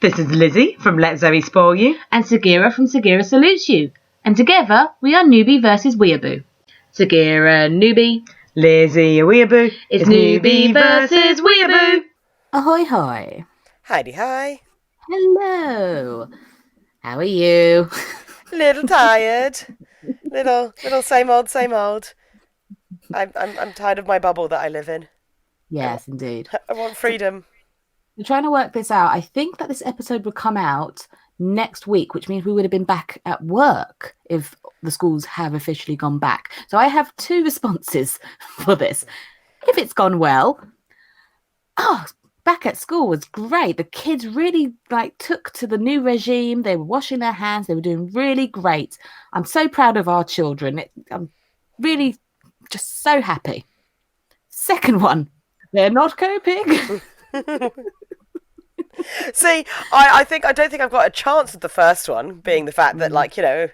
This is Lizzie from Let Zoe Spoil You. And Sagira from Sagira Salutes You. And together, we are Newbie versus Weeaboo. Sagira, Newbie. Lizzie, a Weeaboo. It's Newbie versus Weeaboo. Ahoy hoy. Heidi hi. Hello. How are you? Little tired. Little same old, same old. I'm tired of my bubble that I live in. Yes, indeed. I want freedom. We're trying to work this out. I think that this episode would come out next week, which means we would have been back at work if the schools have officially gone back. So I have two responses for this. If it's gone well, back at school was great. The kids really took to the new regime. They were washing their hands. They were doing really great. I'm so proud of our children. I'm really just so happy. Second one, they're not coping. See, I don't think I've got a chance with the first one, being the fact that,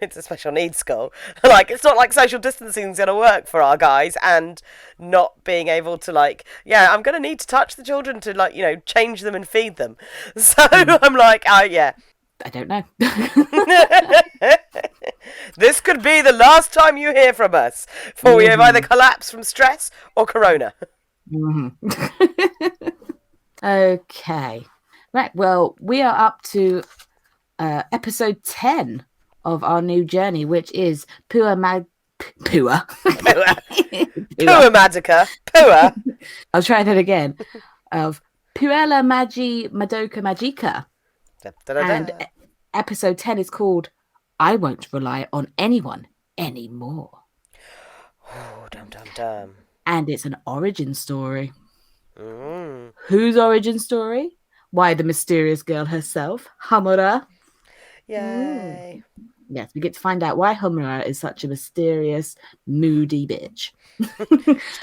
it's a special needs school. It's not like social distancing is going to work for our guys, and not being able to, I'm going to need to touch the children to, change them and feed them. So I'm yeah. I don't know. This could be the last time you hear from us, for we have either collapsed from stress or corona. Mm-hmm. Okay. Right, well, we are up to episode 10 of our new journey, which is Puella Madoka. I'll try that again. Of Puella Magi Madoka Magica. And episode 10 is called I Won't Rely on Anyone Anymore. Oh, dum. And it's an origin story. Whose origin story? Why, the mysterious girl herself, Homura. Yay. Yes, we get to find out why Homura is such a mysterious, moody bitch.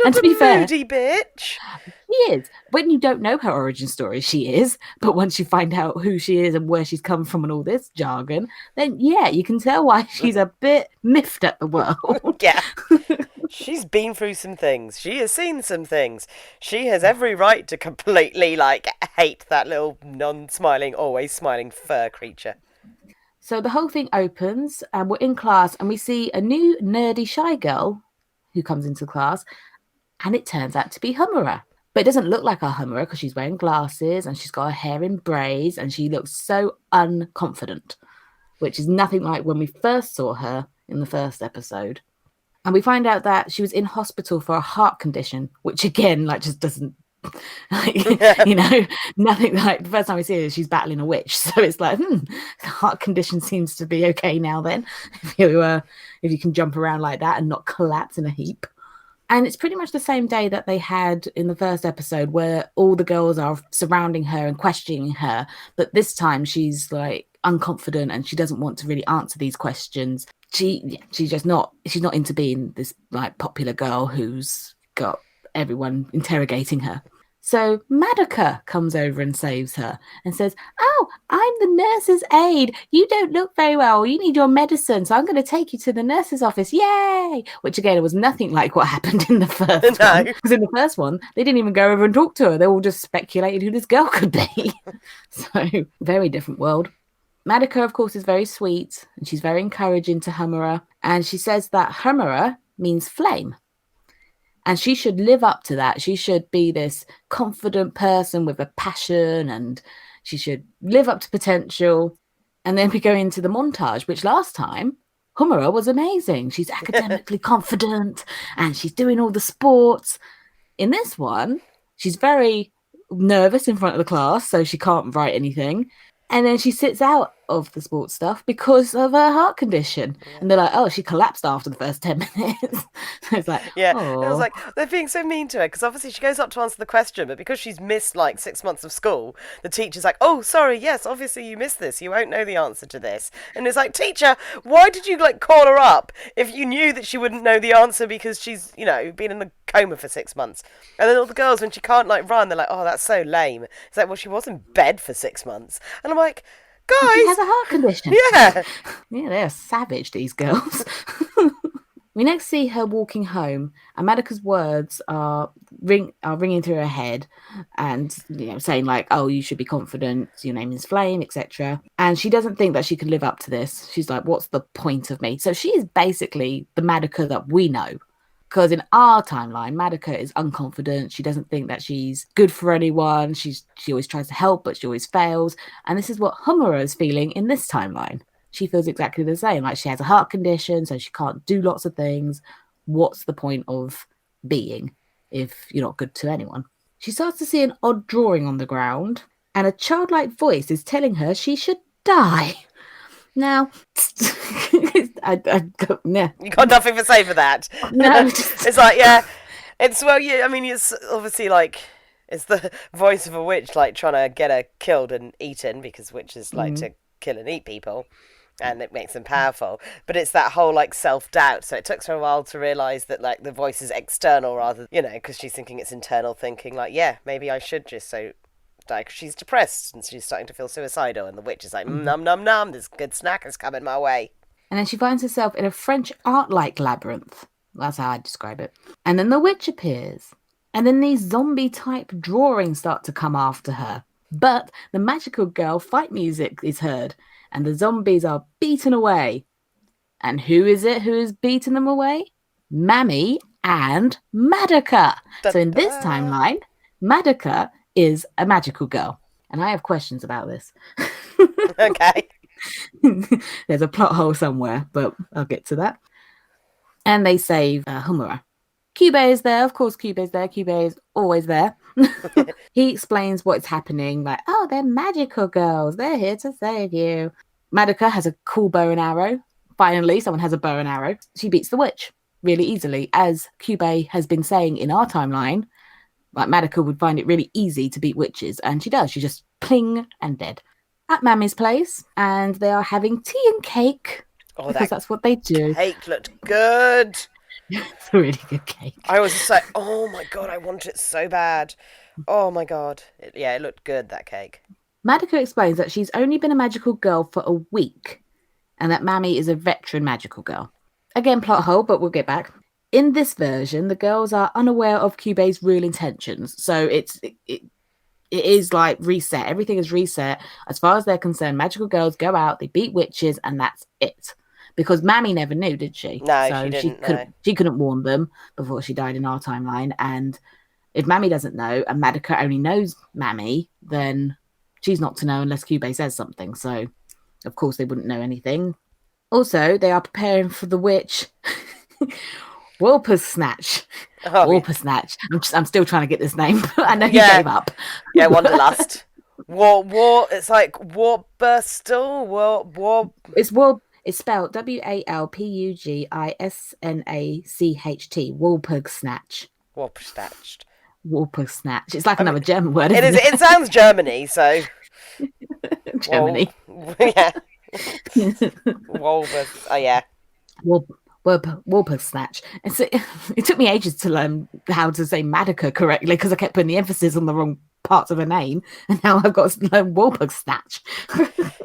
And to be fair, moody bitch. She is. When you don't know her origin story, she is. But once you find out who she is and where she's come from and all this jargon, then yeah, you can tell why she's a bit miffed at the world. Yeah. She's been through some things. She has seen some things. She has every right to completely, hate that little non-smiling, always smiling fur creature. So the whole thing opens, and we're in class, and we see a new nerdy shy girl who comes into class, and it turns out to be Homura. But it doesn't look like our Homura because she's wearing glasses, and she's got her hair in braids, and she looks so unconfident, which is nothing like when we first saw her in the first episode. And we find out that she was in hospital for a heart condition, which again, just doesn't, nothing the first time we see her, she's battling a witch. So it's the heart condition seems to be okay now then, if you can jump around like that and not collapse in a heap. And it's pretty much the same day that they had in the first episode where all the girls are surrounding her and questioning her. But this time she's unconfident and she doesn't want to really answer these questions. She's not into being this popular girl who's got everyone interrogating her. So Madoka comes over and saves her and says, "Oh, I'm the nurse's aide. You don't look very well. You need your medicine. So I'm going to take you to the nurse's office. Yay!" Which again, it was nothing like what happened in the first one. Because in the first one, they didn't even go over and talk to her. They all just speculated who this girl could be. So very different world. Madoka, of course, is very sweet and she's very encouraging to Homura. And she says that Homura means flame. And she should live up to that. She should be this confident person with a passion and she should live up to potential. And then we go into the montage, which last time, Homura was amazing. She's academically confident and she's doing all the sports. In this one, she's very nervous in front of the class, so she can't write anything. And then she sits out of the sports stuff because of her heart condition. Yeah. And they're like, oh, she collapsed after the first 10 minutes. So it's yeah. Aww. It was they're being so mean to her because obviously she goes up to answer the question, but because she's missed 6 months of school, the teacher's like, oh, sorry, yes, obviously you missed this. You won't know the answer to this. And it's like, teacher, why did you call her up if you knew that she wouldn't know the answer because she's, been in the coma for 6 months? And then all the girls, when she can't run, they're like, oh, that's so lame. It's like, well, she was in bed for 6 months. And I'm like, guys, she has a heart condition. Yeah. Yeah, they're savage, these girls. We next see her walking home, and Madoka's words are ringing through her head, and saying like, "Oh, you should be confident. Your name is Flame, etc." And she doesn't think that she could live up to this. She's like, "What's the point of me?" So she is basically the Madoka that we know, because in our timeline, Madoka is unconfident. She doesn't think that she's good for anyone. She always tries to help, but she always fails. And this is what Homura is feeling in this timeline. She feels exactly the same. Like, she has a heart condition, so she can't do lots of things. What's the point of being if you're not good to anyone? She starts to see an odd drawing on the ground, and a childlike voice is telling her she should die. Now, nah. You got nothing to say for that. No. It's like, yeah, it's it's obviously like, it's the voice of a witch, like trying to get her killed and eaten, because witches like to kill and eat people, and it makes them powerful. But it's that whole like self-doubt. So it took her a while to realise that like the voice is external rather, because she's thinking it's internal, thinking like, yeah, maybe I should just die, because she's depressed and she's starting to feel suicidal, and the witch is like, num num num, this good snack is coming my way. And then she finds herself in a French art-like labyrinth. That's how I describe it. And then the witch appears. And then these zombie-type drawings start to come after her. But the magical girl fight music is heard, and the zombies are beaten away. And who is it who is beating them away? Mami and Madoka. So in this timeline, Madoka is a magical girl. And I have questions about this. Okay. There's a plot hole somewhere, but I'll get to that. And they save Homura. Kyubey is there. Of course, Kyubey's there. Kyubey is always there. He explains what's happening. Like, oh, they're magical girls. They're here to save you. Madoka has a cool bow and arrow. Finally, someone has a bow and arrow. She beats the witch really easily. As Kyubey has been saying in our timeline, like, Madoka would find it really easy to beat witches. And she does. She just pling and dead. At Mami's place, and they are having tea and cake. Oh, because that's what they do. Cake looked good. It's a really good cake. I was just like, oh my god, I want it so bad. Oh my god. It looked good, that cake. Madoka explains that she's only been a magical girl for a week, and that Mami is a veteran magical girl. Again, plot hole, but we'll get back. In this version, the girls are unaware of Kyubey's real intentions, so it is like reset. Everything is reset. As far as they're concerned, magical girls go out, they beat witches, and that's it. Because Mami never knew, did she? No, so she didn't. She couldn't warn them before she died in our timeline. And if Mami doesn't know, and Madoka only knows Mami, then she's not to know unless Kyubey says something. So, of course, they wouldn't know anything. Also, they are preparing for the witch Wolpersnatch. Oh, Wolpersnatch. I'm still trying to get this name. I know you gave up. Yeah, Wanderlust. It's like Warburstle. It's spelled Walpuggisnacht. Wolpersnatch. Wolpersnatched. Wolpersnatch. It's like another German word. It is. It sounds Germany, so. Germany. Yeah. Wolpers. Oh yeah. Wolpersnatch. And so it took me ages to learn how to say Madoka correctly because I kept putting the emphasis on the wrong parts of her name, and now I've got to learn Wolpersnatch.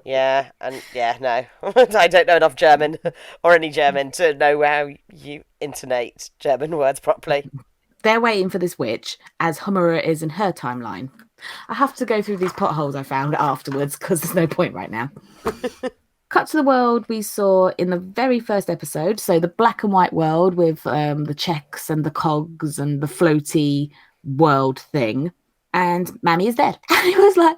Yeah, and no, I don't know enough German or any German to know how you intonate German words properly. They're waiting for this witch, as Homura is in her timeline. I have to go through these potholes I found afterwards because there's no point right now. Cut to the world we saw in the very first episode. So the black and white world with the checks and the cogs and the floaty world thing. And Mami is dead. And it was like,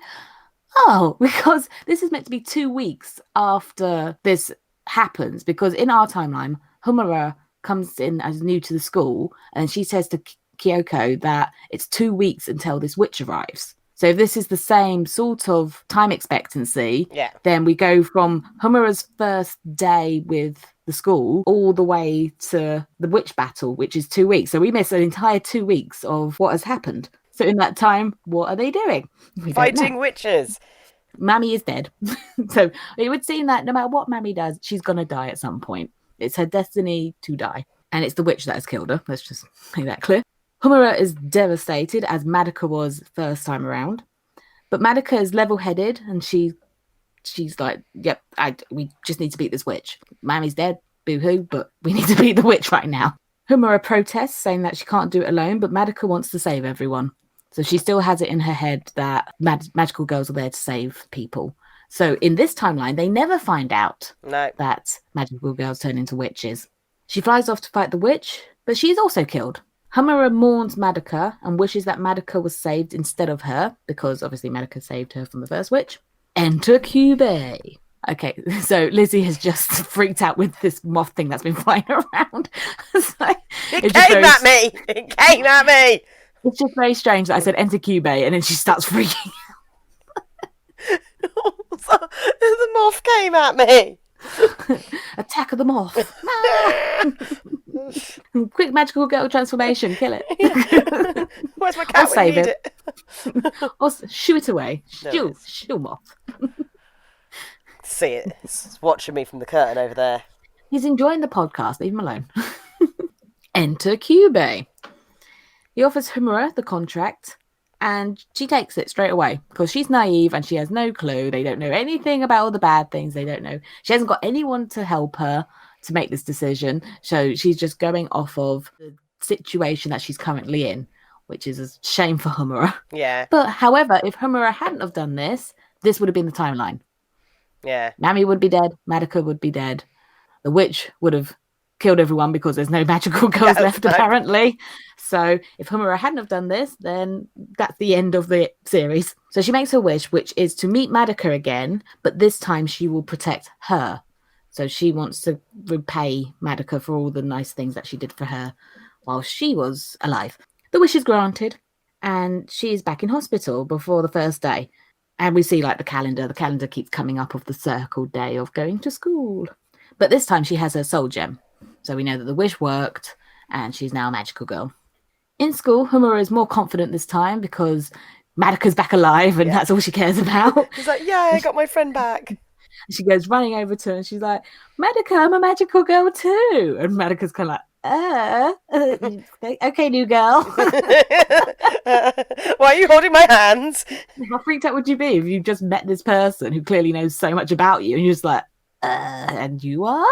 oh, because this is meant to be 2 weeks after this happens. Because in our timeline, Homura comes in as new to the school and she says to Kyoko that it's 2 weeks until this witch arrives. So if this is the same sort of time expectancy, then we go from Homura's first day with the school all the way to the witch battle, which is 2 weeks. So we miss an entire 2 weeks of what has happened. So in that time, what are they doing? Fighting witches. Mami is dead. So it would seem that no matter what Mami does, she's going to die at some point. It's her destiny to die. And it's the witch that has killed her. Let's just make that clear. Homura is devastated, as Madoka was first time around. But Madoka is level-headed, and she's like, yep, we just need to beat this witch. Mami's dead, boo-hoo, but we need to beat the witch right now. Homura protests, saying that she can't do it alone, but Madoka wants to save everyone. So she still has it in her head that magical girls are there to save people. So in this timeline, they never find out that magical girls turn into witches. She flies off to fight the witch, but she's also killed. Homura mourns Madoka and wishes that Madoka was saved instead of her, because obviously Madoka saved her from the first witch. Enter Kyubey. Okay, so Lizzie has just freaked out with this moth thing that's been flying around. It came at me! It came at me! It's just very strange that I said enter Kyubey and then she starts freaking out. The moth came at me! Attack of the moth. Quick magical girl transformation, kill it. Yeah. Where's my cat? I'll save need it. Or shoo it away. Shoo moth. See it. It's watching me from the curtain over there. He's enjoying the podcast, leave him alone. Enter Kyubey. He offers Homura the contract and she takes it straight away because she's naive and she has no clue. They don't know anything about all the bad things. They don't know. She hasn't got anyone to help her to make this decision. So she's just going off of the situation that she's currently in, which is a shame for Homura. Yeah. But however, if Homura hadn't have done this, this would have been the timeline. Yeah. Nami would be dead. Madoka would be dead. The witch would have killed everyone because there's no magical girls left, apparently. So if Homura hadn't have done this, then that's the end of the series. So she makes her wish, which is to meet Madoka again, but this time she will protect her. So she wants to repay Madoka for all the nice things that she did for her while she was alive. The wish is granted, and she is back in hospital before the first day. And we see like the calendar keeps coming up of the circled day of going to school. But this time she has her soul gem. So we know that the wish worked and she's now a magical girl. In school, Homura is more confident this time because Madoka's back alive and that's all she cares about. She's like, yeah, I got my friend back. She goes running over to her and she's like, Madoka, I'm a magical girl too. And Madoka's kind of like, okay, new girl. Why are you holding my hands? How freaked out would you be if you just met this person who clearly knows so much about you and you're just like, and you are?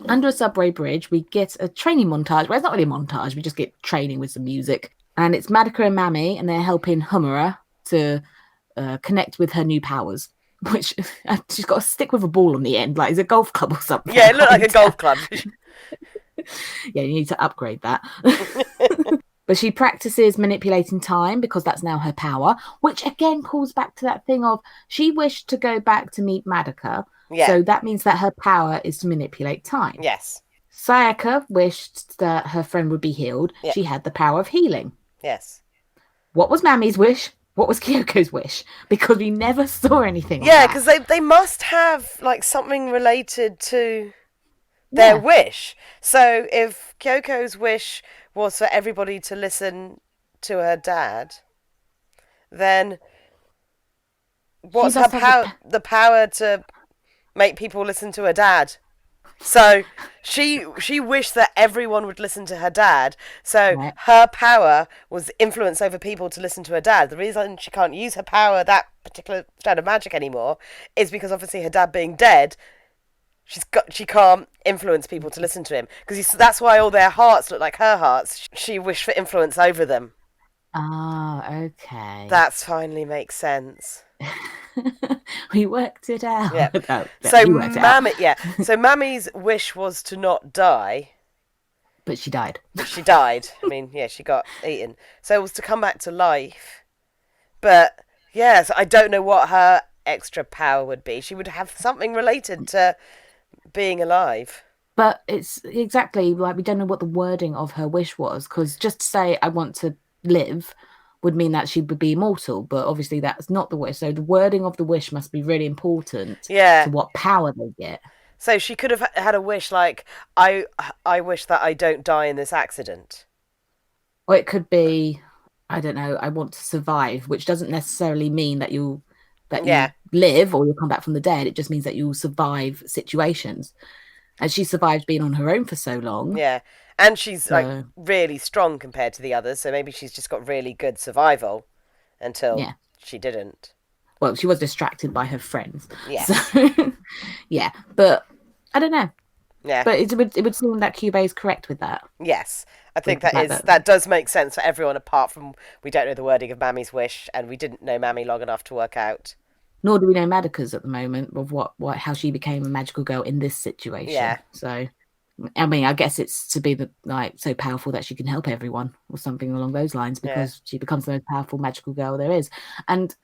Under a subway bridge, we get a training montage. Well, it's not really a montage. We just get training with some music. And it's Madoka and Mami, and they're helping Homura to connect with her new powers. Which she's got a stick with a ball on the end. Like, it's a golf club or something. Yeah, it looked like a golf club. Yeah, you need to upgrade that. But she practices manipulating time because that's now her power, which again calls back to that thing of she wished to go back to meet Madoka. Yeah. So that means that her power is to manipulate time. Yes. Sayaka wished that her friend would be healed. Yeah. She had the power of healing. Yes. What was Mami's wish? What was Kyoko's wish? Because we never saw anything. Yeah, because they must have like something related to their wish. So if Kyoko's wish was for everybody to listen to her dad, then what's her power? The power to make people listen to her dad. So she wished that everyone would listen to her dad. So her power was influence over people to listen to her dad. The reason she can't use her power, that particular strand of magic anymore, is because obviously her dad being dead, she can't influence people to listen to him. Because that's why all their hearts look like her hearts. She wished for influence over them. Ah, okay. That finally makes sense. We worked it out. Yeah. So Mami's wish was to not die. But she died. She died. I mean, yeah, she got eaten. So it was to come back to life. But yeah, so I don't know what her extra power would be. She would have something related to being alive. But it's exactly like we don't know what the wording of her wish was, because just to say I want to live would mean that she would be immortal, but obviously that's not the wish. So the wording of the wish must be really important to what power they get. So she could have had a wish like, I wish that I don't die in this accident. Or it could be, I don't know, I want to survive, which doesn't necessarily mean that you live or you'll come back from the dead. It just means that you'll survive situations. And she survived being on her own for so long. Yeah. And she's like really strong compared to the others, so maybe she's just got really good survival until she didn't. Well, she was distracted by her friends. Yeah. So, yeah, but I don't know. Yeah. But it would seem that Kyubey is correct with that. Yes. I think With the fact that does make sense for everyone apart from we don't know the wording of Mammy's wish and we didn't know Mammy long enough to work out. Nor do we know Madoka's at the moment of how she became a magical girl in this situation. Yeah. So, I mean, I guess it's to be so powerful that she can help everyone or something along those lines because she becomes the most powerful magical girl there is. And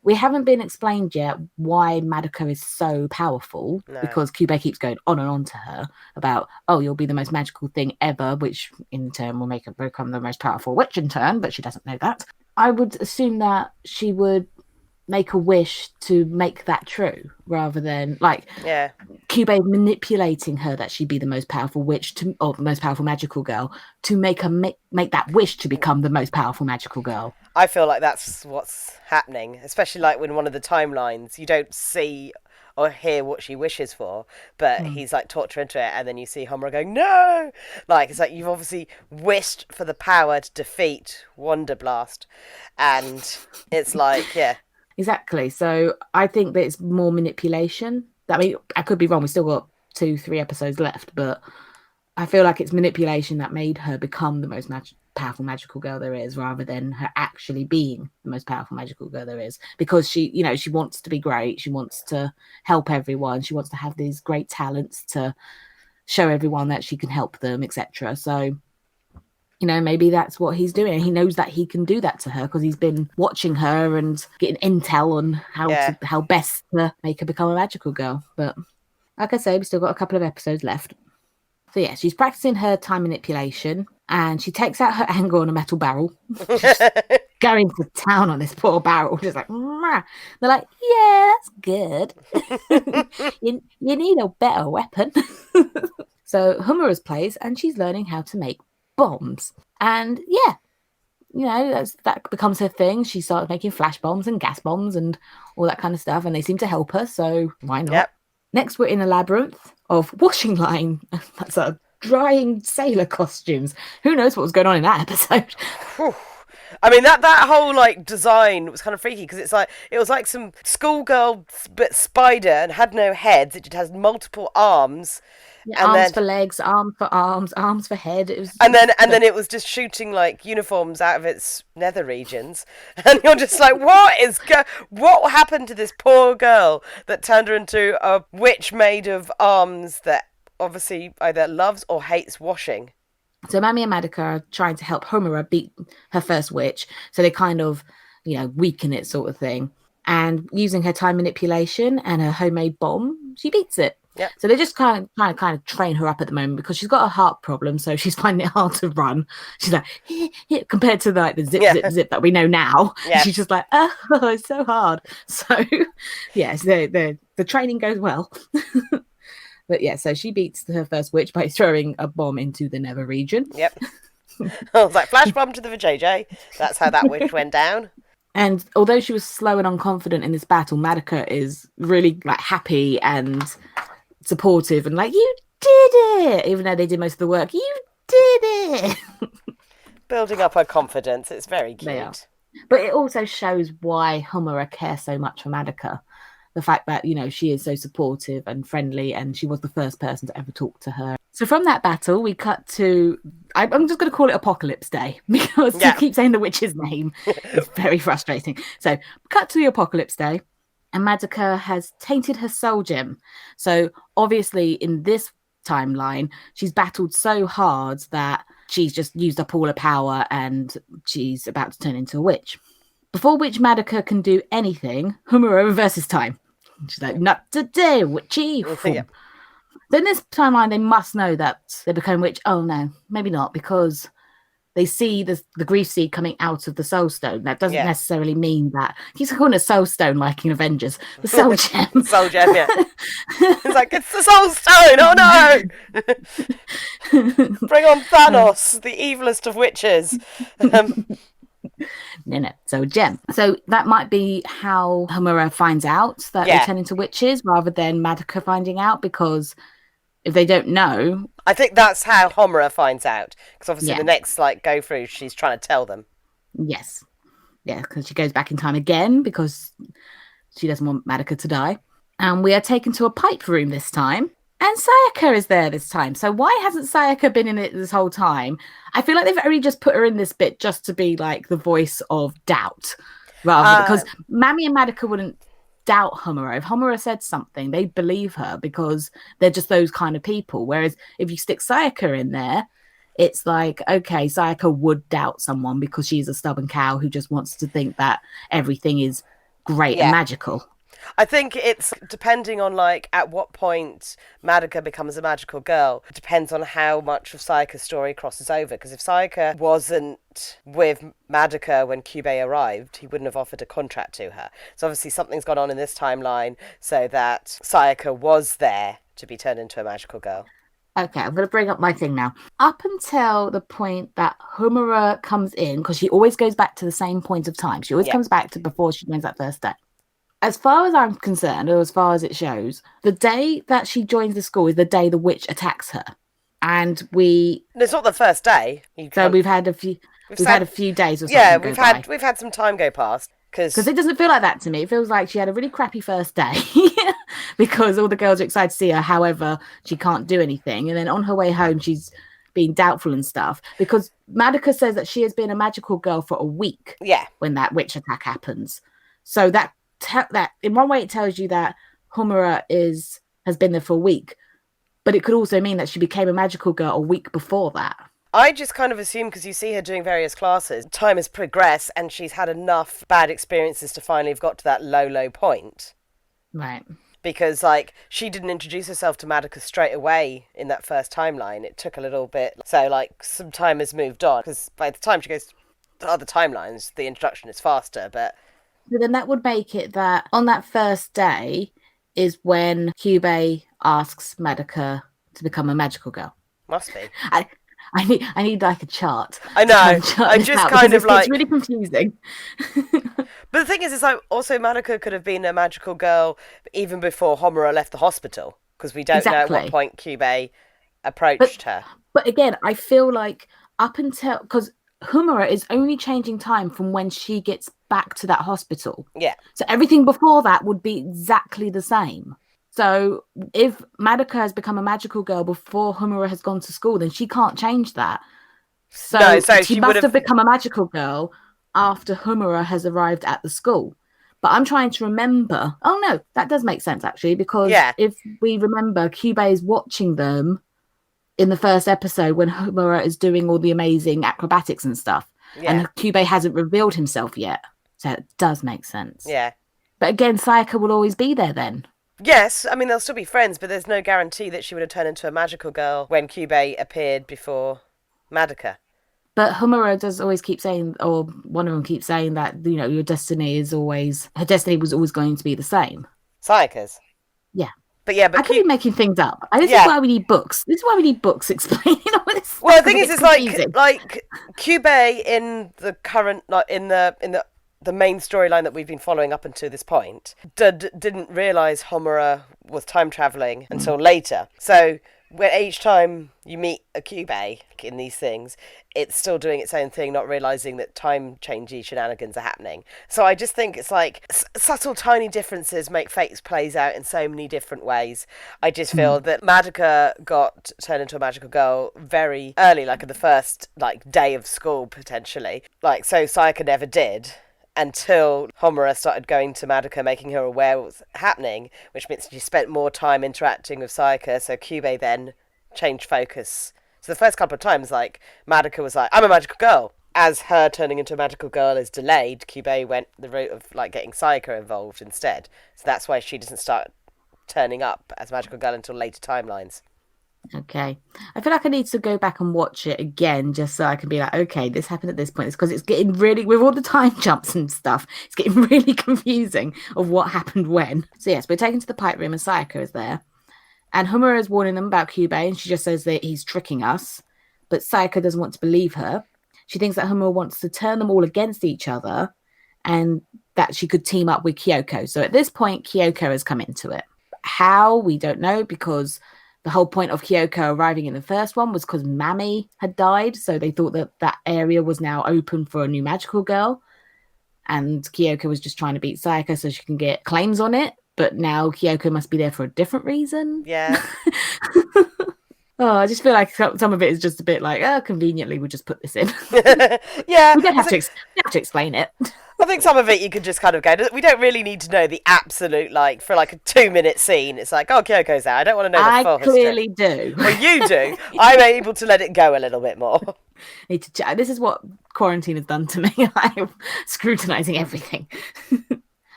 we haven't been explained yet why Madoka is so powerful because Kyubey keeps going on and on to her about, oh, you'll be the most magical thing ever, which in turn will make her become the most powerful witch in turn, but she doesn't know that. I would assume that she would make a wish to make that true rather than Kyubey manipulating her that she'd be the most powerful witch or the most powerful magical girl to make her make that wish to become the most powerful magical girl. I feel like that's what's happening, especially like when one of the timelines you don't see or hear what she wishes for, but he's like talked her into it, and then you see Homura going, no! Like, it's like you've obviously wished for the power to defeat Wonder Blast, and it's like, yeah. Exactly. So I think that it's more manipulation. I mean, I could be wrong. We still got 2-3 episodes left, but I feel like it's manipulation that made her become the most powerful magical girl there is, rather than her actually being the most powerful magical girl there is. Because she wants to be great. She wants to help everyone. She wants to have these great talents to show everyone that she can help them, etc. So, maybe that's what he's doing. He knows that he can do that to her because he's been watching her and getting intel on how best to make her become a magical girl. But like I say, we've still got a couple of episodes left. So yeah, she's practicing her time manipulation and she takes out her anger on a metal barrel. Going to town on this poor barrel. Just like, Mah. They're like, yeah, that's good. you need a better weapon. So Homura's plays and she's learning how to make bombs. And that becomes her thing. She started making flash bombs and gas bombs and all that kind of stuff, and they seem to help her, so why not? Yep. Next, we're in a labyrinth of washing line. That's a drying sailor costumes. Who knows what was going on in that episode? I mean, that whole design was kind of freaky because it was like some schoolgirl but spider and had no heads. It just has multiple arms. Yeah, arms for legs, arms for arms, arms for head. It was and then it was just shooting uniforms out of its nether regions, and you're just like, what happened to this poor girl that turned her into a witch made of arms that obviously either loves or hates washing? So Mami and Madoka are trying to help Homura beat her first witch, so they kind of weaken it, sort of thing. And using her time manipulation and her homemade bomb, she beats it. Yep. So they just kind of train her up at the moment because she's got a heart problem, so she's finding it hard to run. She's like, compared to the zip that we know now. Yeah. She's just like, oh, it's so hard. So yes, the training goes well. But yeah, so she beats her first witch by throwing a bomb into the nether region. Yep. I was like, flash bomb to the vajayjay. That's how that witch went down. And although she was slow and unconfident in this battle, Madoka is really happy and supportive and you did it, even though they did most of the work. You did it. Building up her confidence. It's very cute. They are. But it also shows why Homura cares so much for Madoka. The fact that, she is so supportive and friendly, and she was the first person to ever talk to her. So from that battle, we cut to, I'm just going to call it Apocalypse Day, because you keep saying the witch's name. It's very frustrating. So cut to the Apocalypse Day, and Madoka has tainted her soul gem. So obviously in this timeline, she's battled so hard that she's just used up all her power and she's about to turn into a witch. Before Witch Madoka can do anything, Homura reverses time. She's like, not today, witchy. Yeah. So in this timeline, they must know that they become witch. Oh no, maybe not, because they see the grief seed coming out of the soul stone. That doesn't necessarily mean that. He's calling it soul stone like in Avengers. The soul gem. Soul gem, yeah. It's like, it's the soul stone, oh no! Bring on Thanos, the evilest of witches. No, so gem. So that might be how Homura finds out that they turn into witches, rather than Madoka finding out, because if they don't know... I think that's how Homura finds out, because obviously the next go through, she's trying to tell them. Yes. Yeah, because she goes back in time again, because she doesn't want Madoka to die. And we are taken to a pipe room this time. And Sayaka is there this time. So why hasn't Sayaka been in it this whole time? I feel like they've only just put her in this bit just to be like the voice of doubt. Rather because Mami and Madoka wouldn't doubt Homura. If Homura said something, they'd believe her because they're just those kind of people. Whereas if you stick Sayaka in there, it's like, okay, Sayaka would doubt someone because she's a stubborn cow who just wants to think that everything is great and magical. I think it's depending on like at what point Madoka becomes a magical girl. It depends on how much of Sayaka's story crosses over. Because if Sayaka wasn't with Madoka when Kyubey arrived, he wouldn't have offered a contract to her. So obviously something's gone on in this timeline so that Sayaka was there to be turned into a magical girl. Okay, I'm going to bring up my thing now. Up until the point that Homura comes in, because she always goes back to the same point of time. She always comes back to before she joins that first day. As far as I'm concerned, or as far as it shows, the day that she joins the school is the day the witch attacks her. And it's not the first day. So we've had a few days or something. Yeah, we've had some time go past. Because it doesn't feel like that to me. It feels like she had a really crappy first day because all the girls are excited to see her. However, she can't do anything. And then on her way home, she's being doubtful and stuff. Because Madoka says that she has been a magical girl for a week. Yeah. When that witch attack happens. So that in one way it tells you that Homura has been there for a week. But it could also mean that she became a magical girl a week before that. I just kind of assume because you see her doing various classes, time has progressed and she's had enough bad experiences to finally have got to that low point. Right. Because, like, she didn't introduce herself to Madoka straight away in that first timeline. It took a little bit. So, like, some time has moved on. Because by the time she goes to other timelines, the introduction is faster, but... So then that would make it that on that first day is when Kyubey asks Madoka to become a magical girl. Must be. I need like a chart. I know. I just kind of like... It's really confusing. But the thing is, it's like also Madoka could have been a magical girl even before Homura left the hospital. Because we don't know at what point Kyubey approached her. But again, I feel like up until... Because Homura is only changing time from when she gets back to that hospital. Yeah. So everything before that would be exactly the same. So if Madoka has become a magical girl before Homura has gone to school, then she can't change that. So she must have become a magical girl after Homura has arrived at the school. But I'm trying to remember. Oh, no, that does make sense, actually, because if we remember, Kyubey is watching them in the first episode when Homura is doing all the amazing acrobatics and stuff. Yeah. And Kyubey hasn't revealed himself yet. So it does make sense. Yeah. But again, Sayaka will always be there then. Yes, I mean, they'll still be friends, but there's no guarantee that she would have turned into a magical girl when Kyubey appeared before Madoka. But Homura does always keep saying, or one of them keeps saying that, you know, her destiny was always going to be the same. Sayaka's? Yeah. But yeah, I could be making things up. This is why we need books. This is why we need books explaining all this. Well, the thing is, it's like Kyubey in the current, like in the main storyline that we've been following up until this point, didn't realise Homura was time travelling until later. So when each time you meet a Kyubey in these things, it's still doing its own thing, not realising that time changey shenanigans are happening. So I just think it's like subtle tiny differences make fate plays out in so many different ways. I just feel that Madoka got turned into a magical girl very early, like in the first day of school potentially. So Sayaka never did. Until Homura started going to Madoka, making her aware what was happening, which means she spent more time interacting with Sayaka, so Kyubey then changed focus. So the first couple of times, Madoka was like, I'm a magical girl. As her turning into a magical girl is delayed, Kyubey went the route of, getting Sayaka involved instead. So that's why she doesn't start turning up as a magical girl until later timelines. Okay. I feel like I need to go back and watch it again just so I can be like, okay, this happened at this point. It's because it's getting really, with all the time jumps and stuff, it's getting really confusing of what happened when. So yes, we're taken to the pipe room and Sayaka is there. And Homura is warning them about Kyubey and she just says that he's tricking us. But Sayaka doesn't want to believe her. She thinks that Homura wants to turn them all against each other and that she could team up with Kyoko. So at this point, Kyoko has come into it. How? We don't know, because the whole point of Kyoko arriving in the first one was because Mami had died. So they thought that that area was now open for a new magical girl. And Kyoko was just trying to beat Sayaka so she can get claims on it. but now Kyoko must be there for a different reason. Yeah. Oh, I just feel like some of it is just a bit like, oh, conveniently, we'll just put this in. Yeah. We don't have to explain it. I think some of it you could just kind of go, we don't really need to know the absolute, like, for like a 2-minute scene. It's like, oh, Kyoko's there. I don't want to know the full history. I clearly do. Well, you do. I'm able to let it go a little bit more. This is what quarantine has done to me. I'm scrutinizing everything.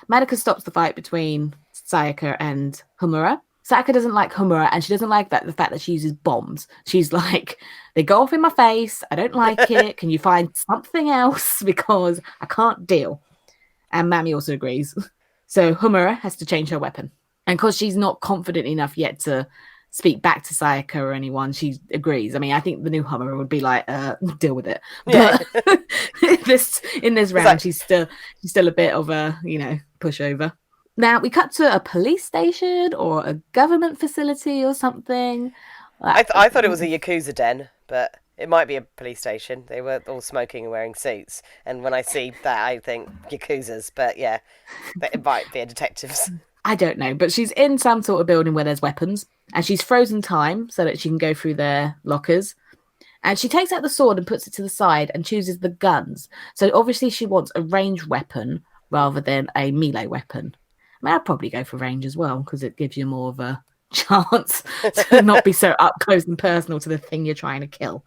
Madoka stops the fight between Sayaka and Homura. Sayaka doesn't like Homura, and she doesn't like the fact that she uses bombs. She's like, they go off in my face. I don't like it. Can you find something else? Because I can't deal. And Mami also agrees. So Homura has to change her weapon. And because she's not confident enough yet to speak back to Sayaka or anyone, she agrees. I mean, I think the new Homura would be like, deal with it. Yeah. But in this round, like, she's still a bit of a, pushover. Now, we cut to a police station or a government facility or something. I thought it was a Yakuza den, but it might be a police station. They were all smoking and wearing suits. And when I see that, I think Yakuzas. But yeah, it might be a detectives. I don't know. But she's in some sort of building where there's weapons. And she's frozen time so that she can go through their lockers. And she takes out the sword and puts it to the side and chooses the guns. So obviously she wants a ranged weapon rather than a melee weapon. I mean, I'd probably go for range as well because it gives you more of a chance to not be so up close and personal to the thing you're trying to kill.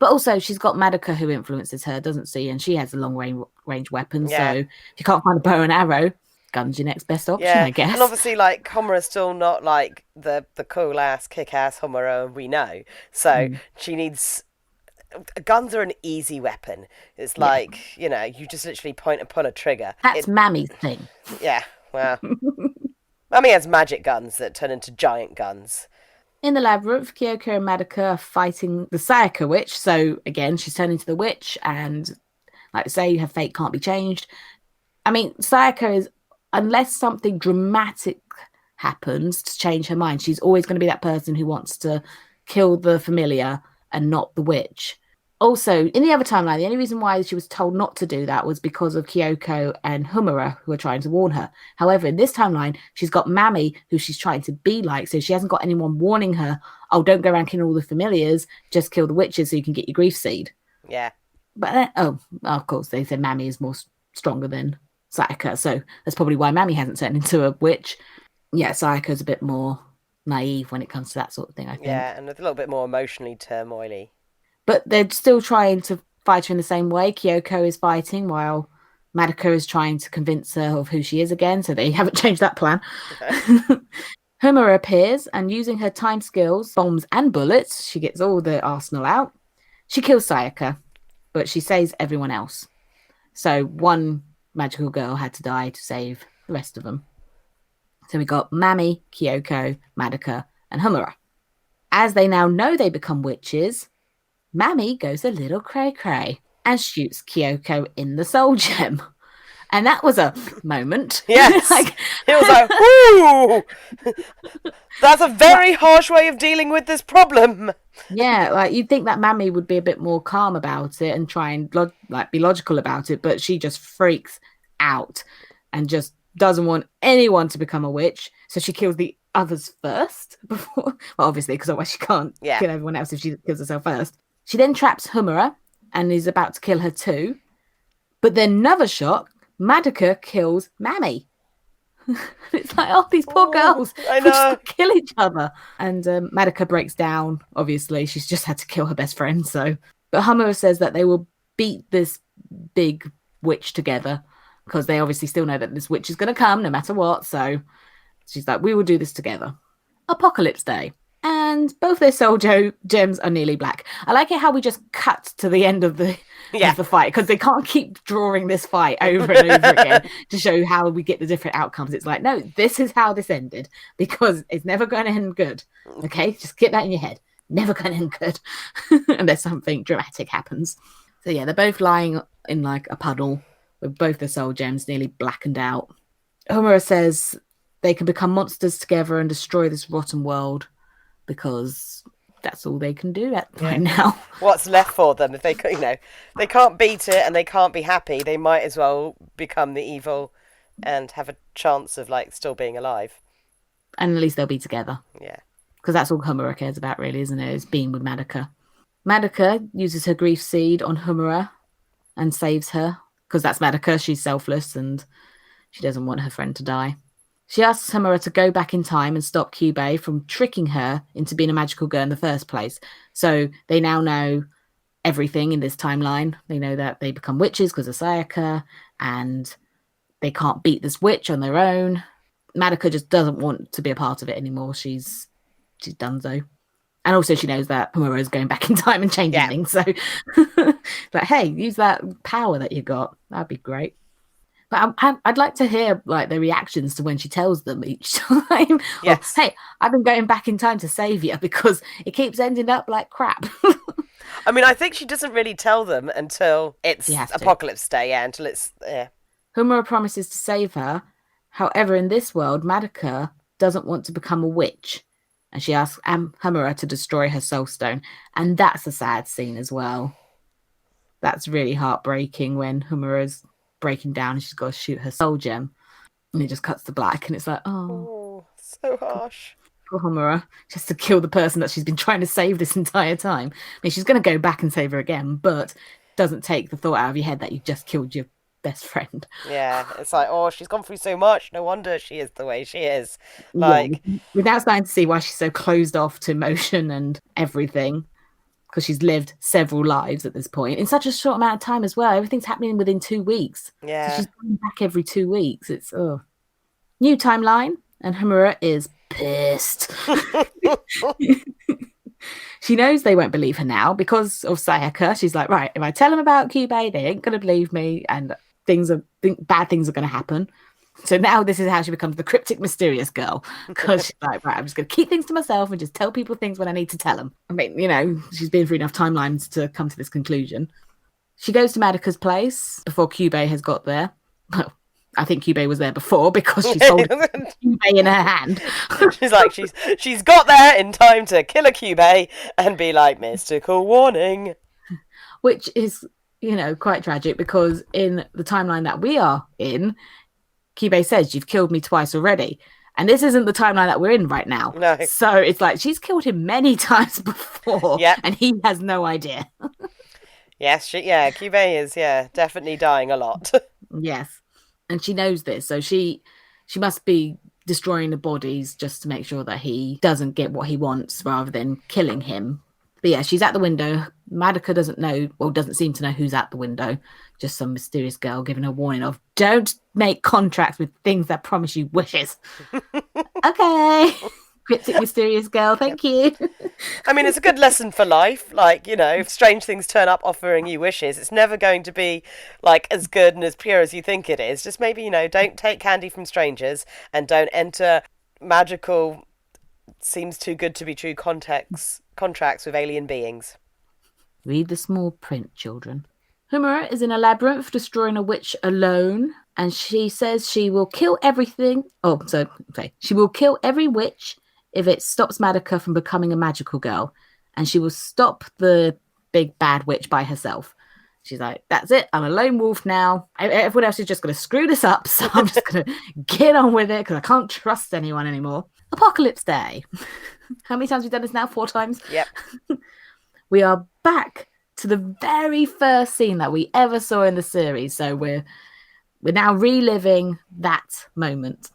But also, she's got Madoka who influences her, doesn't she? And she has a long range weapon. Yeah. So if you can't find a bow and arrow, gun's your next best option, I guess. And obviously, like, Homura's still not like the cool ass, kick ass Homura we know. So she needs. Guns are an easy weapon. It's like, you just literally point and pull a trigger. That's Mami's thing. Yeah. Well, Mami has magic guns that turn into giant guns. In the labyrinth, Kyoko and Madoka are fighting the Sayaka witch. So again, she's turned into the witch, and like I say, her fate can't be changed. I mean, Sayaka is, unless something dramatic happens to change her mind, she's always going to be that person who wants to kill the familiar and not the witch. Also, in the other timeline, the only reason why she was told not to do that was because of Kyoko and Homura, who are trying to warn her. However, in this timeline, she's got Mami, who she's trying to be like, so she hasn't got anyone warning her, oh, don't go around killing all the familiars, just kill the witches so you can get your grief seed. Yeah. But, of course, they said Mami is more stronger than Sayaka, so that's probably why Mami hasn't turned into a witch. Yeah, Sayaka's a bit more naive when it comes to that sort of thing, I think. Yeah, and a little bit more emotionally turmoily. But they're still trying to fight her in the same way. Kyoko is fighting while Madoka is trying to convince her of who she is again, so they haven't changed that plan. Okay. Homura appears, and using her time skills, bombs and bullets, she gets all the arsenal out. She kills Sayaka, but she saves everyone else. So one magical girl had to die to save the rest of them. So we got Mami, Kyoko, Madoka, and Homura. As they now know they become witches, Mami goes a little cray-cray and shoots Kyoko in the soul gem. And that was a moment. Yes. It was like, whoo! That's a very harsh way of dealing with this problem. Yeah, like you'd think that Mami would be a bit more calm about it and try and be logical about it, but she just freaks out and just doesn't want anyone to become a witch. So she kills the others first before, well, obviously, because otherwise she can't kill everyone else if she kills herself first. She then traps Homura and is about to kill her too. But then another shot, Madoka kills Mami. It's like, oh, these poor girls just kill each other. And Madoka breaks down, obviously. She's just had to kill her best friend. So, but Homura says that they will beat this big witch together because they obviously still know that this witch is going to come no matter what. So she's like, we will do this together. Apocalypse Day. And both their soul gems are nearly black. I like it how we just cut to the end of the fight because they can't keep drawing this fight over and over again to show how we get the different outcomes. It's like, no, this is how this ended because it's never going to end good. Okay, just get that in your head. Never going to end good unless something dramatic happens. So yeah, they're both lying in like a puddle with both their soul gems nearly blackened out. Homura says they can become monsters together and destroy this rotten world, because that's all they can do right now. What's left for them if they can't beat it and they can't be happy? They might as well become the evil and have a chance of like still being alive. And at least they'll be together. Yeah. Because that's all Homura cares about, really, isn't it? Is being with Madoka. Madoka uses her grief seed on Homura and saves her. Because that's Madoka. She's selfless and she doesn't want her friend to die. She asks Homura to go back in time and stop Kyubey from tricking her into being a magical girl in the first place. So they now know everything in this timeline. They know that they become witches because of Sayaka, and they can't beat this witch on their own. Madoka just doesn't want to be a part of it anymore. She's done so. And also she knows that Homura is going back in time and changing things. So like, hey, use that power that you got. That'd be great. But I'd like to hear like the reactions to when she tells them each time. Yes. Or, hey, I've been going back in time to save you because it keeps ending up like crap. I mean, I think she doesn't really tell them until it's Apocalypse Day. Yeah, until it's... Yeah. Homura promises to save her. However, in this world, Madoka doesn't want to become a witch. And she asks Homura to destroy her soul stone. And that's a sad scene as well. That's really heartbreaking when Homura's breaking down and she's got to shoot her soul gem. And it just cuts to black and it's like, oh, so harsh. Poor Homura, just to kill the person that she's been trying to save this entire time. I mean, she's going to go back and save her again, but doesn't take the thought out of your head that you just killed your best friend. Yeah, it's like, oh, she's gone through so much. No wonder she is the way she is. Like, we're now starting to see why she's so closed off to emotion and everything, because she's lived several lives at this point in such a short amount of time as well. Everything's happening within 2 weeks. Yeah, so she's going back every 2 weeks. It's new timeline, and Homura is pissed. She knows they won't believe her now because of Sayaka. She's like, right, if I tell them about Kyubey, they ain't gonna believe me, and bad things are gonna happen. So now this is how she becomes the cryptic, mysterious girl, because she's like, right, I'm just gonna keep things to myself and just tell people things when I need to tell them. I mean, you know, she's been through enough timelines to come to this conclusion. She goes to Madoka's place before Kyubey has got there. Well, I think Kyubey was there before because she's holding Kyubey in her hand. She's like, she's got there in time to kill a Kyubey and be like, mystical warning. Which is, you know, quite tragic because in the timeline that we are in, Kyubey says, you've killed me twice already. And this isn't the timeline that we're in right now. No. So it's like she's killed him many times before and he has no idea. Yes, Kyubey is, definitely dying a lot. Yes. And she knows this, so she must be destroying the bodies just to make sure that he doesn't get what he wants rather than killing him. But yeah, she's at the window. Madoka doesn't seem to know who's at the window. Just some mysterious girl giving a warning of, don't make contracts with things that promise you wishes. Okay. Cryptic, mysterious girl, thank you. I mean, it's a good lesson for life. Like, you know, if strange things turn up offering you wishes, it's never going to be, like, as good and as pure as you think it is. Just maybe, you know, don't take candy from strangers and don't enter magical, seems too good to be true contracts with alien beings. Read the small print, children. Homura is in a labyrinth destroying a witch alone, and she says she will kill everything. She will kill every witch if it stops Madoka from becoming a magical girl, and she will stop the big bad witch by herself. She's like, that's it, I'm a lone wolf now. Everyone else is just going to screw this up, so I'm just going to get on with it because I can't trust anyone anymore. Apocalypse Day. How many times have we done this now? 4 times? Yep. We are back to the very first scene that we ever saw in the series, so we're now reliving that moment.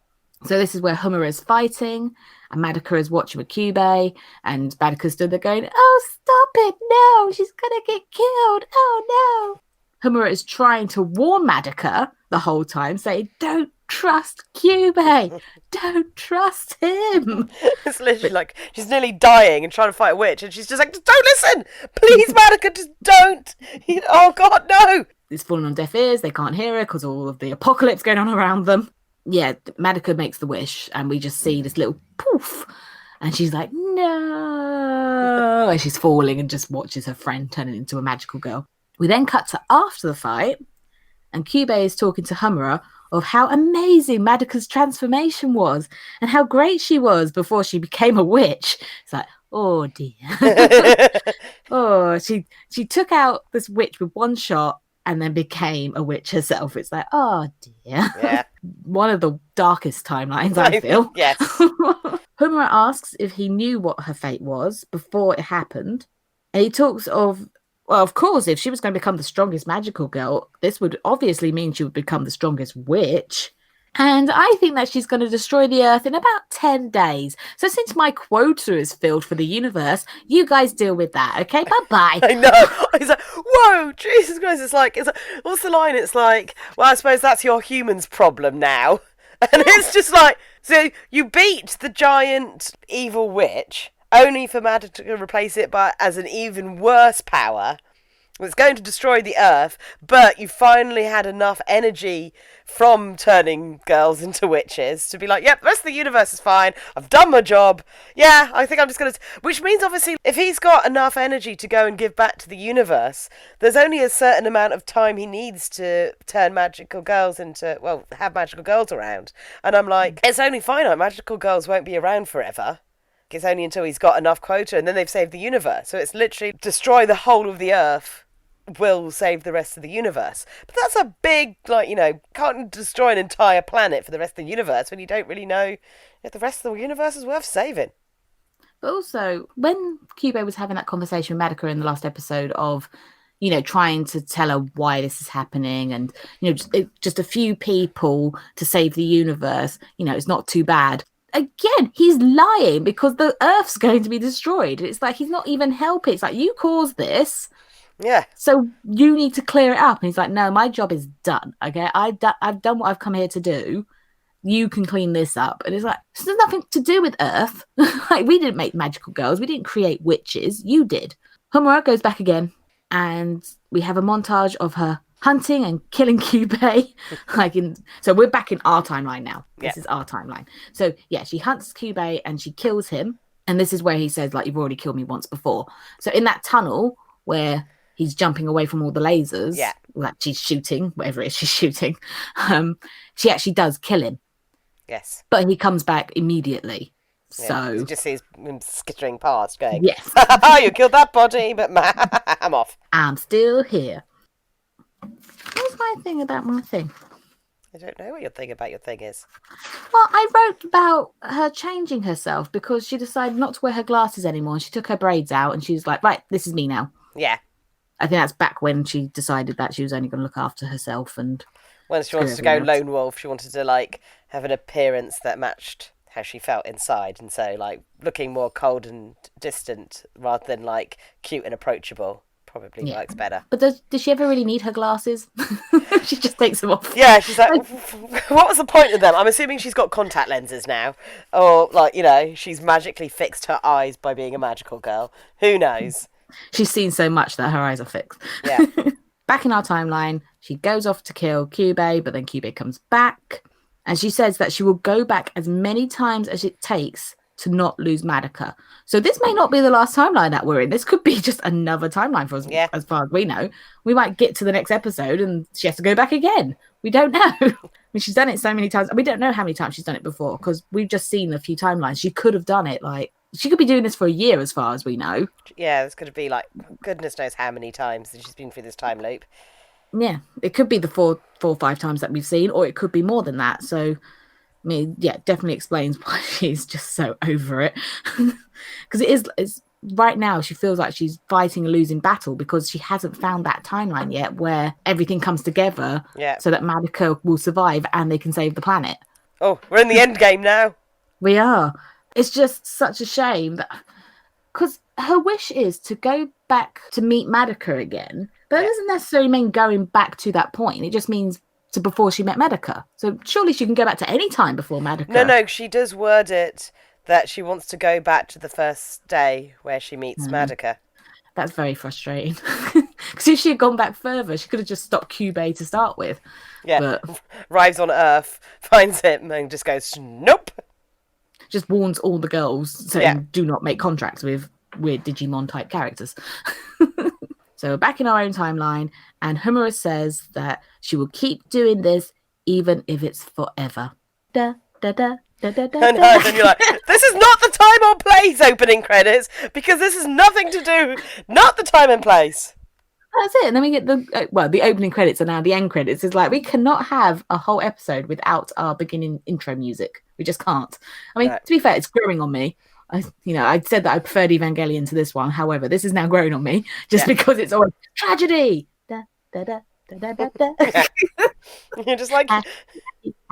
So this is where Homura is fighting, and Madoka is watching with Kyubey, and Madoka stood there going, oh, stop it, no, she's gonna get killed, oh no. Homura is trying to warn Madoka the whole time, saying, don't trust Kyubey, don't trust him. It's literally like, she's nearly dying and trying to fight a witch, and she's just like, just don't listen, please Madoka, just don't. Oh god, no. It's falling on deaf ears, they can't hear her because all of the apocalypse going on around them. Yeah, Madoka makes the wish, and we just see this little poof, and she's like, no, and she's falling and just watches her friend turning into a magical girl. We then cut to after the fight, and Kyubey is talking to Homura of how amazing Madoka's transformation was, and how great she was before she became a witch. It's like, oh dear. Oh, she took out this witch with one shot, and then became a witch herself. It's like, oh dear. Yeah. one of the darkest timelines, I feel. Yes. Homura asks if he knew what her fate was before it happened. And he talks of, well, of course, if she was going to become the strongest magical girl, this would obviously mean she would become the strongest witch. And I think that she's going to destroy the Earth in about 10 days. So since my quota is filled for the universe, you guys deal with that, okay? Bye-bye. I know. He's like, whoa, Jesus Christ. It's like, what's the line? It's like, well, I suppose that's your human's problem now. And it's just like, so you beat the giant evil witch, only for Matter to replace it as an even worse power. It's going to destroy the Earth, but you finally had enough energy from turning girls into witches to be like, yep, the rest of the universe is fine. I've done my job. Yeah, I think I'm just going to... Which means, obviously, if he's got enough energy to go and give back to the universe, there's only a certain amount of time he needs to turn magical girls into... Well, have magical girls around. And I'm like, it's only finite. Magical girls won't be around forever. It's only until he's got enough quota, and then they've saved the universe. So it's literally destroy the whole of the Earth will save the rest of the universe. But that's a big, can't destroy an entire planet for the rest of the universe when you don't really know if the rest of the universe is worth saving. But also, when Kyubey was having that conversation with Madoka in the last episode of, trying to tell her why this is happening and, just a few people to save the universe, it's not too bad. Again, he's lying because the Earth's going to be destroyed. It's like he's not even helping. It's like, you caused this. Yeah. So you need to clear it up. And he's like, no, my job is done. Okay, I've done what I've come here to do. You can clean this up. And it's like, this has nothing to do with Earth. Like, we didn't make magical girls. We didn't create witches. You did. Homura goes back again. And we have a montage of her hunting and killing Kyubey. So we're back in our timeline now. This is our timeline. So yeah, she hunts Kyubey and she kills him. And this is where he says, you've already killed me once before. So in that tunnel where he's jumping away from all the lasers, she's shooting, whatever it is she's shooting, she actually does kill him. Yes. But he comes back immediately. Yeah, so you just see him skittering past going, yes. You killed that body, but I'm off. I'm still here. What's my thing about my thing? I don't know what your thing about your thing is. Well, I wrote about her changing herself because she decided not to wear her glasses anymore. She took her braids out and she was like, right, this is me now. Yeah. I think that's back when she decided that she was only going to look after herself. And when she wanted to go lone wolf, she wanted to, have an appearance that matched how she felt inside. And so, looking more cold and distant rather than, cute and approachable. Probably works better. But does she ever really need her glasses? She just takes them off. Yeah, she's like, what was the point of them? I'm assuming she's got contact lenses now. Or, she's magically fixed her eyes by being a magical girl. Who knows? She's seen so much that her eyes are fixed. Yeah. Back in our timeline, she goes off to kill Kyubey, but then Kyubey comes back. And she says that she will go back as many times as it takes to not lose Madoka. So this may not be the last timeline that we're in. This could be just another timeline for us, as far as we know. We might get to the next episode and she has to go back again. We don't know. I mean, she's done it so many times. We don't know how many times she's done it before because we've just seen a few timelines. She could have done it she could be doing this for a year as far as we know. Yeah, this could be goodness knows how many times that she's been through this time loop. Yeah, it could be the four or 5 times that we've seen, or it could be more than that. So, I mean, yeah, definitely explains why she's just so over it. Because it's right now she feels like she's fighting a losing battle because she hasn't found that timeline yet where everything comes together so that Madoka will survive and they can save the planet. Oh, we're in the end game now. We are. It's just such a shame that because her wish is to go back to meet Madoka again, but that doesn't necessarily mean going back to that point. It just means to before she met Madoka. So surely she can go back to any time before Madoka. No, she does word it that she wants to go back to the first day where she meets Madoka. That's very frustrating. Because if she had gone back further, she could have just stopped Kyubey to start with. Yeah, but arrives on Earth, finds it, and just goes, nope. Just warns all the girls saying, do not make contracts with weird Digimon-type characters. So we're back in our own timeline, and Homura says that she will keep doing this even if it's forever. Da, da, da, da, da, da, and you're like, this is not the time or place opening credits, because this has nothing to do, not the time and place. That's it. And then we get the opening credits are now the end credits. It's like we cannot have a whole episode without our beginning intro music. We just can't. I mean, to be fair, it's growing on me. I said that I preferred Evangelion to this one. However, this is now growing on me just because it's always tragedy. Da, da, da, da, da, da. Yeah. You're just like happy.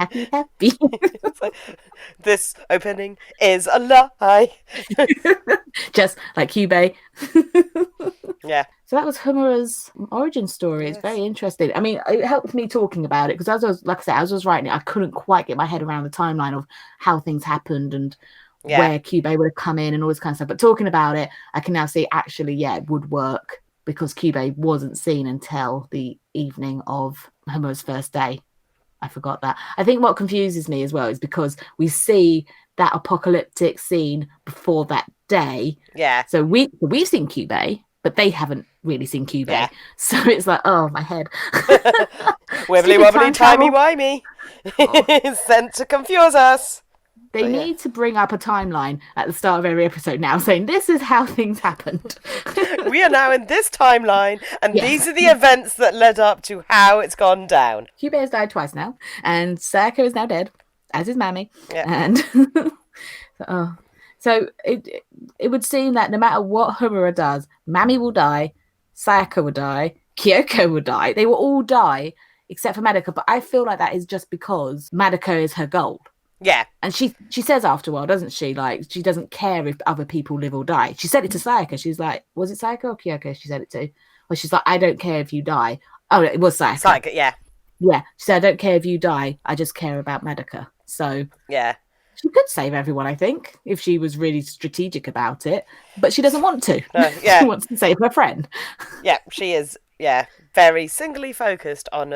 It's like, this opening is a lie. Just like Kyubey. Yeah. So that was Homura's origin story. It's very interesting. I mean, it helped me talking about it because as I was writing it, I couldn't quite get my head around the timeline of how things happened and where Kyubey would have come in and all this kind of stuff. But talking about it, I can now see actually, it would work because Kyubey wasn't seen until the evening of Homura's first day. I forgot that. I think what confuses me as well is because we see that apocalyptic scene before that day. Yeah. So we've seen Kyubey, but they haven't really seen Kyubey. Yeah. So it's like, oh, my head. Wibbly wobbly timey wimey. Sent to confuse us. They need to bring up a timeline at the start of every episode now saying this is how things happened. We are now in this timeline and these are the events that led up to how it's gone down. Kyubey has died twice now and Sayaka is now dead, as is Mami. Yeah. And so it would seem that no matter what Homura does, Mami will die, Sayaka will die, Kyoko will die. They will all die except for Madoka. But I feel like that is just because Madoka is her goal. Yeah. And she says after a while, doesn't she? Like, she doesn't care if other people live or die. She said it to Sayaka. She's like, was it Sayaka or Kyoko she said it to? Well, she's like, I don't care if you die. Oh, it was Sayaka. Sayaka, yeah. Yeah. She said, I don't care if you die. I just care about Madoka. So, yeah. She could save everyone, I think, if she was really strategic about it. But she doesn't want to. No, yeah. She wants to save her friend. Yeah, she is, very singly focused on,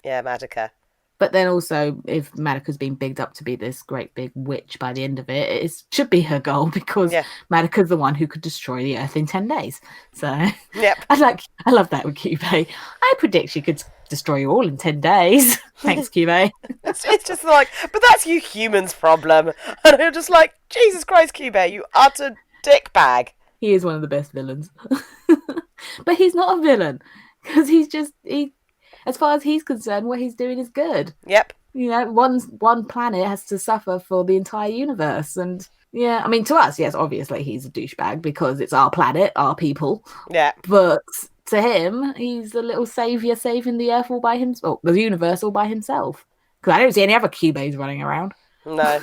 Madoka. But then also, if Madoka's been bigged up to be this great big witch by the end of it, it should be her goal because Madoka's the one who could destroy the Earth in 10 days. So I love that with Kyubey. I predict she could destroy you all in 10 days. Thanks, Kyubey. It's just like, but that's you humans' problem. And I'm just like, Jesus Christ, Kyubey, you utter dickbag. He is one of the best villains. But he's not a villain because as far as he's concerned, what he's doing is good. Yep. You know, one planet has to suffer for the entire universe. And I mean, to us, yes, obviously he's a douchebag because it's our planet, our people. Yeah. But to him, he's a little saviour saving the Earth all by himself, the universe all by himself. Because I don't see any other Kyubeys running around. No.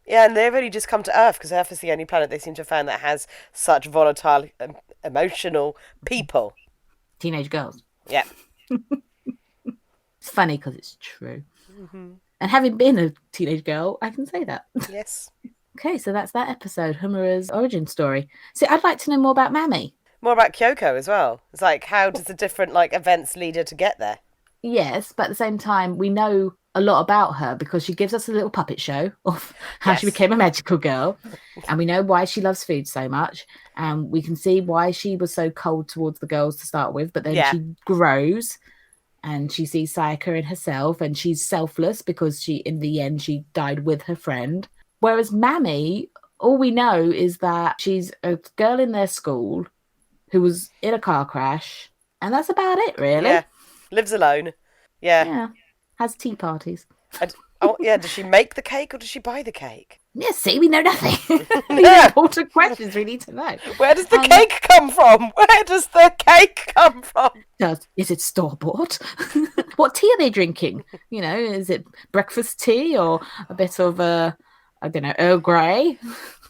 Yeah, and they've only just come to Earth because Earth is the only planet they seem to have found that has such volatile, emotional people. Teenage girls. Yeah. It's funny because it's true. Mm-hmm. And having been a teenage girl, I can say that. Yes. Okay, so that's that episode, Homura's origin story. So I'd like to know more about Mami. More about Kyoko as well. It's like, how does the different events lead her to get there? Yes, but at the same time, we know a lot about her because she gives us a little puppet show of how she became a magical girl. And we know why she loves food so much. And we can see why she was so cold towards the girls to start with. But then she grows and she sees Sayaka in herself and she's selfless because in the end, she died with her friend. Whereas Mami, all we know is that she's a girl in their school who was in a car crash. And that's about it, really. Yeah. Lives alone. Yeah. Has tea parties. Does she make the cake or does she buy the cake? Yeah, see, we know nothing. These are important questions we need to know. Where does the cake come from? Where does the cake come from? Is it store-bought? What tea are they drinking? You know, is it breakfast tea or a bit of, Earl Grey?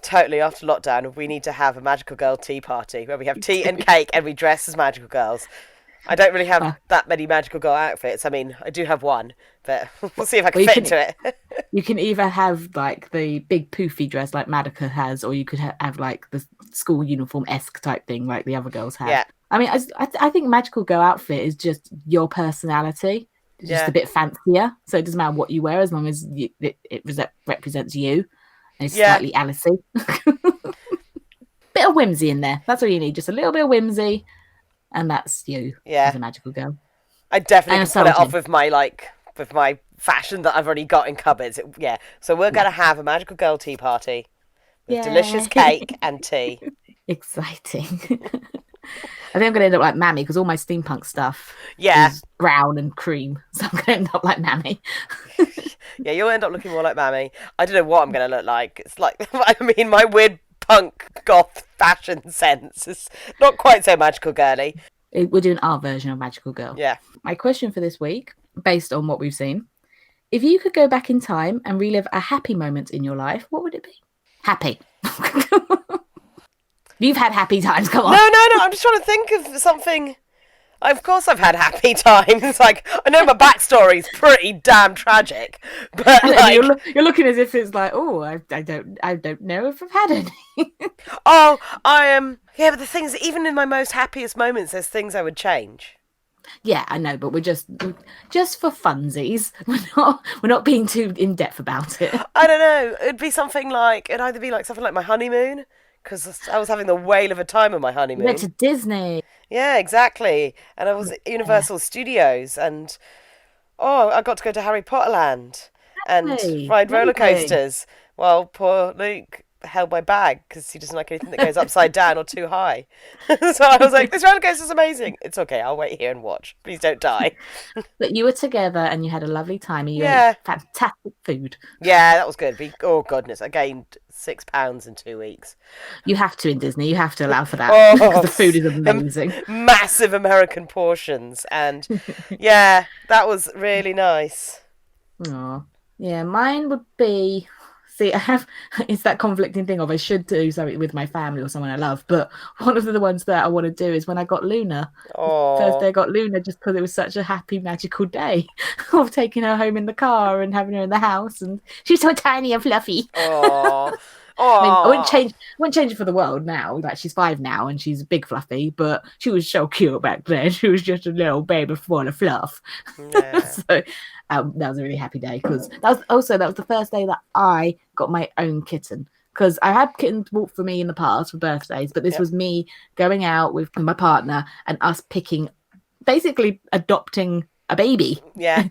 Totally, after lockdown, we need to have a magical girl tea party where we have tea and cake and we dress as magical girls. I don't really have that many magical girl outfits. I mean, I do have one, but we'll see if I can fit into it. You can either have the big poofy dress like Madoka has, or you could have the school uniform-esque type thing like the other girls have. Yeah. I mean, I think magical girl outfit is just your personality. It's just a bit fancier. So it doesn't matter what you wear as long as it represents you. And it's slightly Alicey. Bit of whimsy in there. That's all you need. Just a little bit of whimsy. And that's you as a magical girl. I definitely can pull it off with my fashion that I've already got in cupboards. So we're going to have a magical girl tea party with delicious cake and tea. Exciting. I think I'm going to end up like Mammy because all my steampunk stuff is brown and cream. So I'm going to end up like Mammy. Yeah, you'll end up looking more like Mammy. I don't know what I'm going to look like. It's like, I mean, my weird punk goth fashion sense is not quite so magical girly. We're doing our version of Magical Girl. Yeah. My question for this week, based on what we've seen, if you could go back in time and relive a happy moment in your life, what would it be? Happy. You've had happy times, come on. No, I'm just trying to think of something. Of course I've had happy times. Like, I know my backstory's pretty damn tragic, but like... you're looking as if it's like, oh, I don't know if I've had any. Oh, I am. Yeah, but the thing is, even in my most happiest moments, there's things I would change. Yeah, I know, but we're just for funsies. We're not being too in depth about it. I don't know. It'd either be like something like my honeymoon, because I was having the whale of a time on my honeymoon. We went to Disney. Yeah, exactly. And I was at Universal Studios, and I got to go to Harry Potter Land and ride roller coasters. While poor Luke held my bag because he doesn't like anything that goes upside down or too high. So I was like, this roller coaster's amazing. It's okay, I'll wait here and watch. Please don't die. But you were together and you had a lovely time and you ate fantastic food. Yeah, that was good. Oh, goodness, I gained 6 pounds in 2 weeks. You have to in Disney. You have to allow for that because the food is amazing. Massive American portions. And yeah, that was really nice. Oh, yeah, mine would be... See, it's that conflicting thing of I should do something with my family or someone I love, but one of the ones that I want to do is when I got Luna. First day I got Luna just because it was such a happy, magical day of taking her home in the car and having her in the house, and she's so tiny and fluffy. I wouldn't change it for the world now. Like, she's 5 now and she's big fluffy, but she was so cute back then. She was just a little baby full of fluff. Yeah. So that was a really happy day because that was the first day that I got my own kitten. Because I had kittens bought for me in the past for birthdays, but this was me going out with my partner and us basically adopting a baby. Yeah.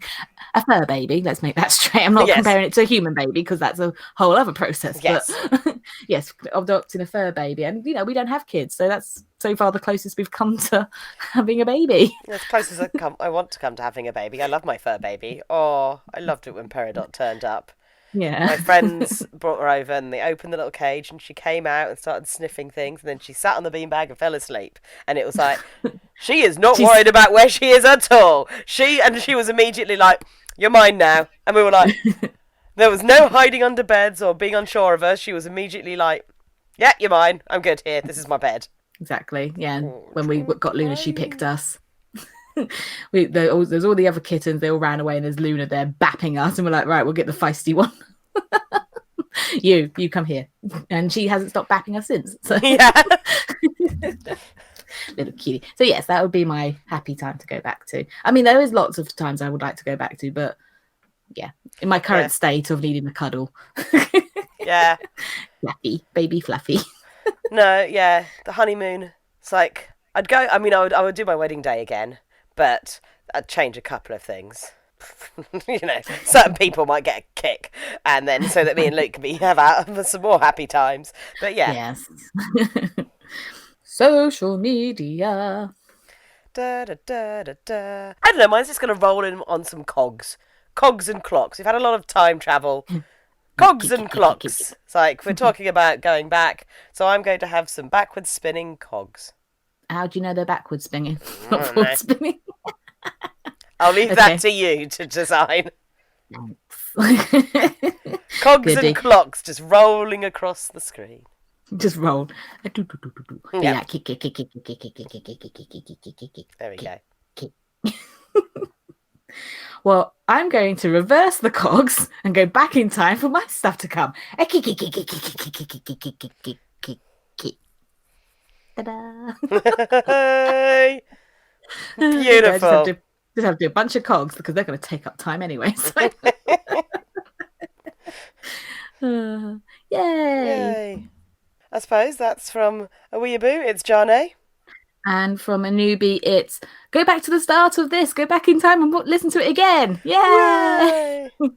A fur baby, let's make that straight. I'm not comparing it to a human baby because that's a whole other process. Yes. But yes, adopting a fur baby. And, we don't have kids. So that's so far the closest we've come to having a baby. As close as I want to come to having a baby. I love my fur baby. Oh, I loved it when Peridot turned up. Yeah. My friends brought her over and they opened the little cage and she came out and started sniffing things and then she sat on the beanbag and fell asleep. And it was like, she is not worried about where she is at all. She was immediately like, you're mine now. And we were like, there was no hiding under beds or being unsure of her. She was immediately like, yeah, you're mine. I'm good here. This is my bed. Exactly. Yeah. And when we got Luna, she picked us. There's all the other kittens. They all ran away, and there's Luna there bapping us, and we're like, right, we'll get the feisty one. you come here, and she hasn't stopped bapping us since. So. Yeah, little cutie. So yes, that would be my happy time to go back to. I mean, there is lots of times I would like to go back to, but yeah, in my current state of needing a cuddle. Yeah, Fluffy, baby Fluffy. No, yeah, the honeymoon. It's like I'd go. I mean, I would do my wedding day again. But I'd change a couple of things. Certain people might get a kick, and then so that me and Luke can have some more happy times. But yeah. Yes. Social media. Da, da, da, da, da. I don't know, mine's just going to roll in on some cogs. Cogs and clocks. We've had a lot of time travel. Cogs and clocks. It's like we're talking about going back, so I'm going to have some backwards spinning cogs. How do you know they're backwards spinning? Not forward spinning. I'll leave that to you to design. Cogs and clocks just rolling across the screen. Just roll. Yeah. There we go. Well, I'm going to reverse the cogs and go back in time for my stuff to come. Ta-da. Beautiful. Just have to do a bunch of cogs because they're going to take up time anyway. So. Yay. Yay! I suppose that's from a Weeaboo. It's Jane. And from a newbie, it's go back to the start of this. Go back in time and listen to it again. Yay! Yay.